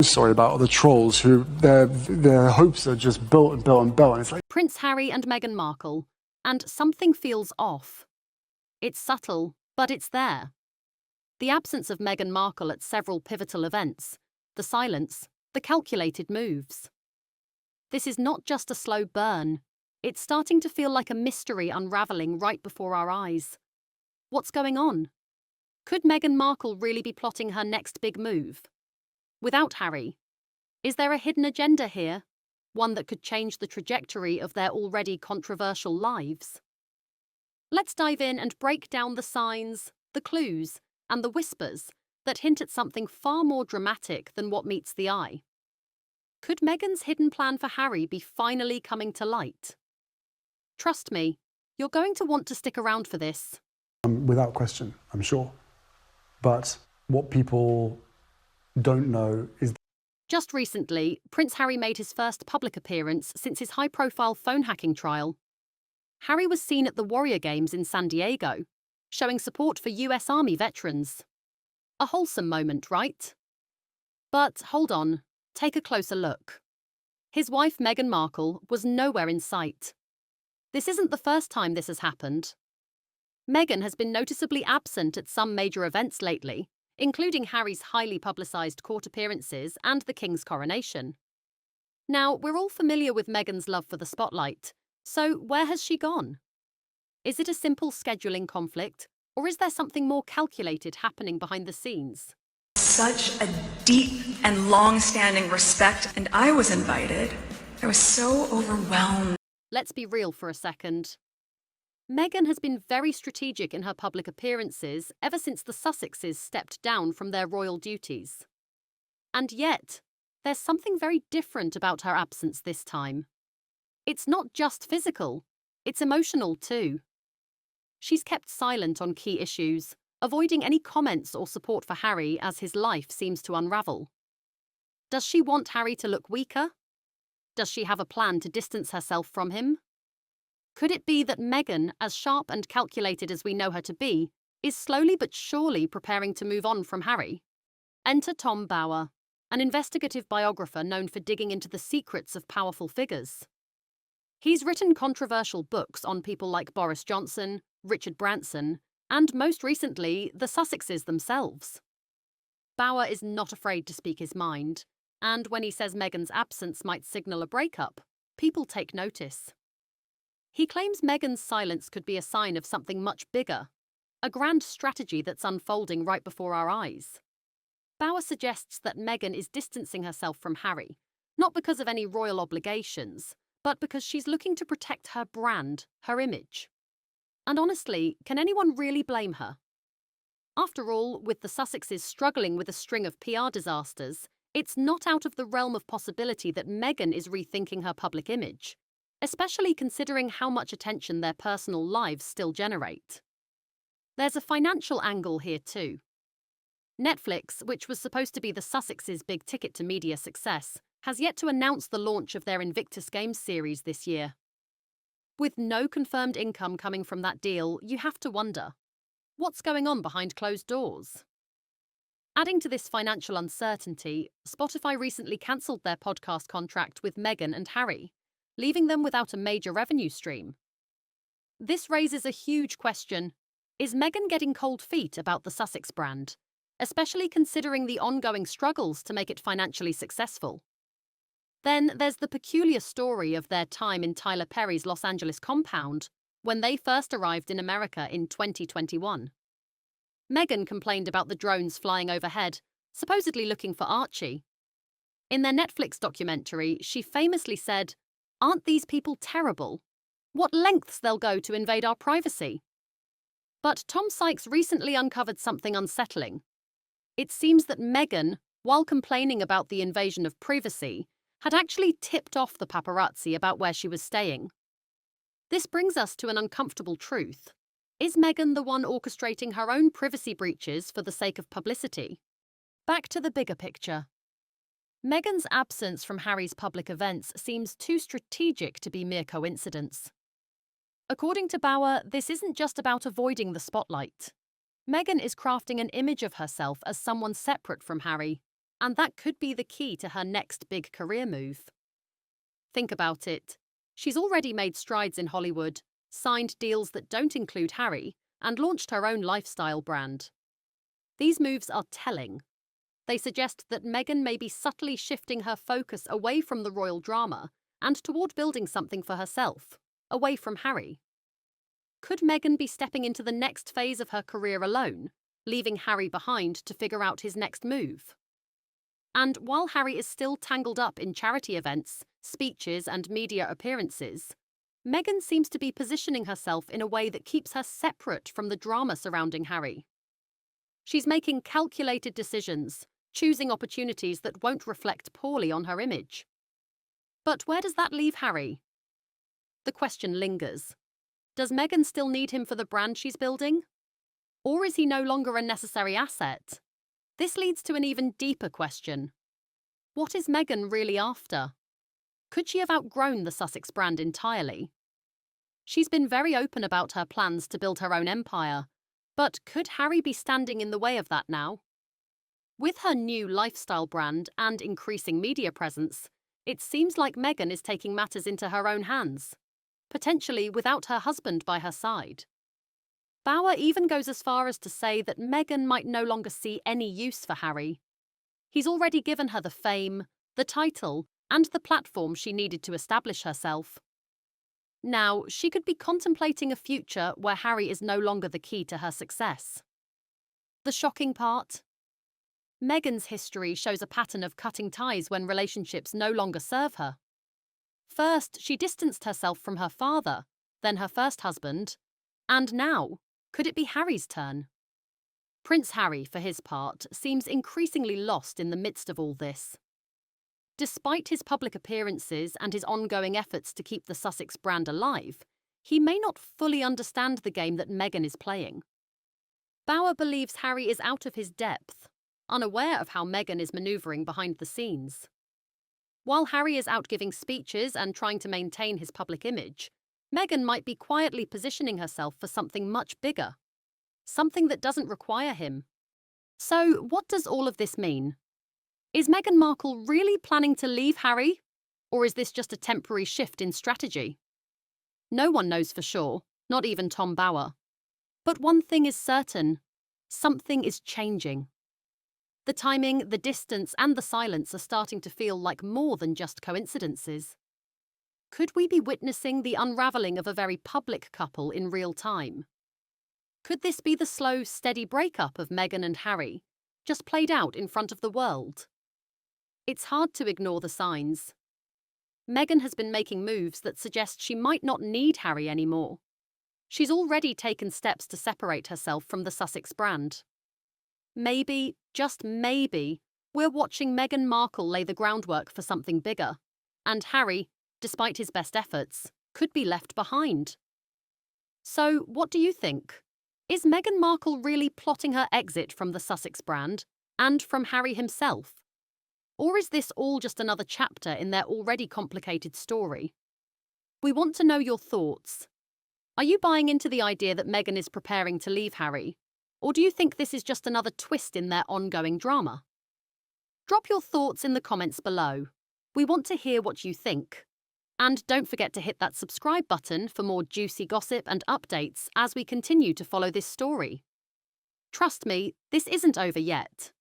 Sorry about all the trolls who their hopes are just built and built and built, and it's like Prince Harry and Meghan Markle, and something feels off. It's subtle, but it's there. The absence of Meghan Markle at several pivotal events, the silence, the calculated moves. This is not just a slow burn. It's starting to feel like a mystery unraveling right before our eyes. What's going on? Could Meghan Markle really be plotting her next big move? Without Harry, is there a hidden agenda here? One that could change the trajectory of their already controversial lives? Let's dive in and break down the signs, the clues, and the whispers that hint at something far more dramatic than what meets the eye. Could Meghan's hidden plan for Harry be finally coming to light? Trust me, you're going to want to stick around for this. without question, I'm sure. But what people don't know is Just recently, Prince Harry made his first public appearance since his high-profile phone hacking trial. Harry was seen at the Warrior Games in San Diego, showing support for US Army veterans. A wholesome moment, right? But hold on, take a closer look. His wife Meghan Markle was nowhere in sight. This isn't the first time this has happened. Meghan has been noticeably absent at some major events lately, including Harry's highly publicised court appearances and the King's coronation. Now, we're all familiar with Meghan's love for the spotlight, so where has she gone? Is it a simple scheduling conflict, or is there something more calculated happening behind the scenes? Such a deep and long-standing respect, and I was invited. I was so overwhelmed. Let's be real for a second. Meghan has been very strategic in her public appearances ever since the Sussexes stepped down from their royal duties. And yet, there's something very different about her absence this time. It's not just physical, it's emotional too. She's kept silent on key issues, avoiding any comments or support for Harry as his life seems to unravel. Does she want Harry to look weaker? Does she have a plan to distance herself from him? Could it be that Meghan, as sharp and calculated as we know her to be, is slowly but surely preparing to move on from Harry? Enter Tom Bower, an investigative biographer known for digging into the secrets of powerful figures. He's written controversial books on people like Boris Johnson, Richard Branson, and most recently, the Sussexes themselves. Bower is not afraid to speak his mind, and when he says Meghan's absence might signal a breakup, people take notice. He claims Meghan's silence could be a sign of something much bigger, a grand strategy that's unfolding right before our eyes. Bower suggests that Meghan is distancing herself from Harry, not because of any royal obligations, but because she's looking to protect her brand, her image. And honestly, can anyone really blame her? After all, with the Sussexes struggling with a string of PR disasters, it's not out of the realm of possibility that Meghan is rethinking her public image, especially considering how much attention their personal lives still generate. There's a financial angle here too. Netflix, which was supposed to be the Sussexes' big ticket to media success, has yet to announce the launch of their Invictus Games series this year. With no confirmed income coming from that deal, you have to wonder, what's going on behind closed doors? Adding to this financial uncertainty, Spotify recently cancelled their podcast contract with Meghan and Harry, leaving them without a major revenue stream. This raises a huge question. Is Meghan getting cold feet about the Sussex brand, especially considering the ongoing struggles to make it financially successful? Then there's the peculiar story of their time in Tyler Perry's Los Angeles compound when they first arrived in America in 2021. Meghan complained about the drones flying overhead, supposedly looking for Archie. In their Netflix documentary, she famously said, "Aren't these people terrible? What lengths they'll go to invade our privacy?" But Tom Sykes recently uncovered something unsettling. It seems that Meghan, while complaining about the invasion of privacy, had actually tipped off the paparazzi about where she was staying. This brings us to an uncomfortable truth. Is Meghan the one orchestrating her own privacy breaches for the sake of publicity? Back to the bigger picture. Meghan's absence from Harry's public events seems too strategic to be mere coincidence. According to Bower, this isn't just about avoiding the spotlight. Meghan is crafting an image of herself as someone separate from Harry, and that could be the key to her next big career move. Think about it. She's already made strides in Hollywood, signed deals that don't include Harry, and launched her own lifestyle brand. These moves are telling. They suggest that Meghan may be subtly shifting her focus away from the royal drama and toward building something for herself, away from Harry. Could Meghan be stepping into the next phase of her career alone, leaving Harry behind to figure out his next move? And while Harry is still tangled up in charity events, speeches, and media appearances, Meghan seems to be positioning herself in a way that keeps her separate from the drama surrounding Harry. She's making calculated decisions, choosing opportunities that won't reflect poorly on her image. But where does that leave Harry? The question lingers. Does Meghan still need him for the brand she's building? Or is he no longer a necessary asset? This leads to an even deeper question. What is Meghan really after? Could she have outgrown the Sussex brand entirely? She's been very open about her plans to build her own empire, but could Harry be standing in the way of that now? With her new lifestyle brand and increasing media presence, it seems like Meghan is taking matters into her own hands, potentially without her husband by her side. Bauer even goes as far as to say that Meghan might no longer see any use for Harry. He's already given her the fame, the title, and the platform she needed to establish herself. Now, she could be contemplating a future where Harry is no longer the key to her success. The shocking part? Meghan's history shows a pattern of cutting ties when relationships no longer serve her. First, she distanced herself from her father, then her first husband, and now, could it be Harry's turn? Prince Harry, for his part, seems increasingly lost in the midst of all this. Despite his public appearances and his ongoing efforts to keep the Sussex brand alive, he may not fully understand the game that Meghan is playing. Bauer believes Harry is out of his depth, unaware of how Meghan is manoeuvring behind the scenes. While Harry is out giving speeches and trying to maintain his public image, Meghan might be quietly positioning herself for something much bigger, something that doesn't require him. So, what does all of this mean? Is Meghan Markle really planning to leave Harry? Or is this just a temporary shift in strategy? No one knows for sure, not even Tom Bauer. But one thing is certain, something is changing. The timing, the distance, and the silence are starting to feel like more than just coincidences. Could we be witnessing the unravelling of a very public couple in real time? Could this be the slow, steady breakup of Meghan and Harry, just played out in front of the world? It's hard to ignore the signs. Meghan has been making moves that suggest she might not need Harry anymore. She's already taken steps to separate herself from the Sussex brand. Maybe, just maybe, we're watching Meghan Markle lay the groundwork for something bigger, and Harry, despite his best efforts, could be left behind. So, what do you think? Is Meghan Markle really plotting her exit from the Sussex brand and from Harry himself? Or is this all just another chapter in their already complicated story? We want to know your thoughts. Are you buying into the idea that Meghan is preparing to leave Harry? Or do you think this is just another twist in their ongoing drama? Drop your thoughts in the comments below. We want to hear what you think. And don't forget to hit that subscribe button for more juicy gossip and updates as we continue to follow this story. Trust me, this isn't over yet.